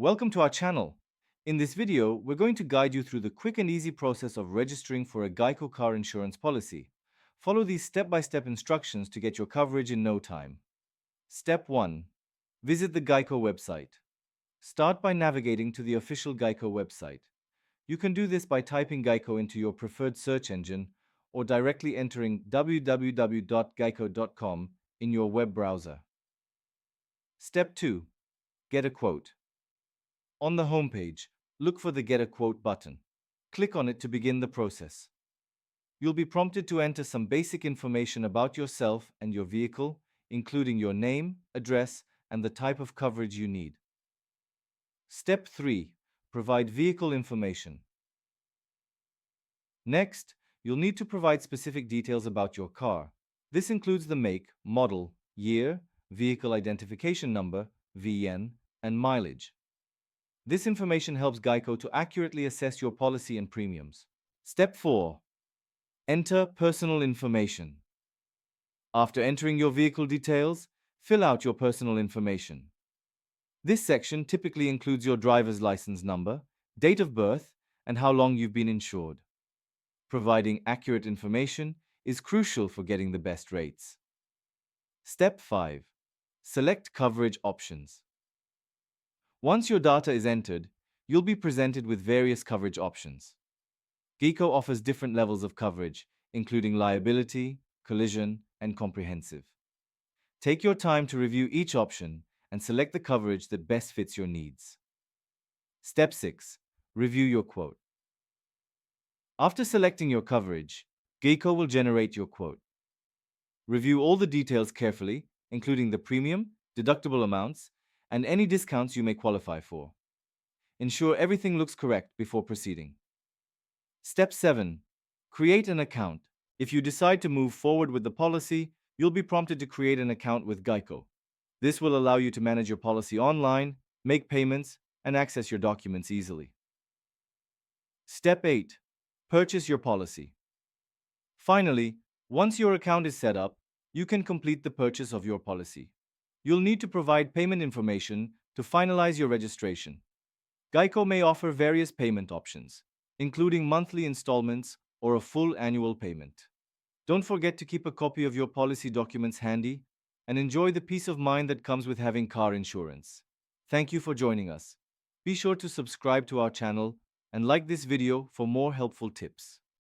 Welcome to our channel. In this video, we're going to guide you through the quick and easy process of registering for a Geico car insurance policy. Follow these step-by-step instructions to get your coverage in no time. Step 1. Visit the Geico website. Start by navigating to the official Geico website. You can do this by typing Geico into your preferred search engine or directly entering www.geico.com in your web browser. Step 2. Get a quote. On the homepage, look for the Get a Quote button. Click on it to begin the process. You'll be prompted to enter some basic information about yourself and your vehicle, including your name, address, and the type of coverage you need. Step 3. Provide vehicle information. Next, you'll need to provide specific details about your car. This includes the make, model, year, vehicle identification number, VIN, and mileage. This information helps Geico to accurately assess your policy and premiums. Step 4. Enter personal information. After entering your vehicle details, fill out your personal information. This section typically includes your driver's license number, date of birth, and how long you've been insured. Providing accurate information is crucial for getting the best rates. Step 5. Select coverage options. Once your data is entered, you'll be presented with various coverage options. Geico offers different levels of coverage, including liability, collision, and comprehensive. Take your time to review each option and select the coverage that best fits your needs. Step 6. Review your quote. After selecting your coverage, Geico will generate your quote. Review all the details carefully, including the premium, deductible amounts, and any discounts you may qualify for. Ensure everything looks correct before proceeding. Step 7. Create an account. If you decide to move forward with the policy, you'll be prompted to create an account with Geico. This will allow you to manage your policy online, make payments, and access your documents easily. Step 8. Purchase your policy. Finally, once your account is set up, you can complete the purchase of your policy. You'll need to provide payment information to finalize your registration. Geico may offer various payment options, including monthly installments or a full annual payment. Don't forget to keep a copy of your policy documents handy and enjoy the peace of mind that comes with having car insurance. Thank you for joining us. Be sure to subscribe to our channel and like this video for more helpful tips.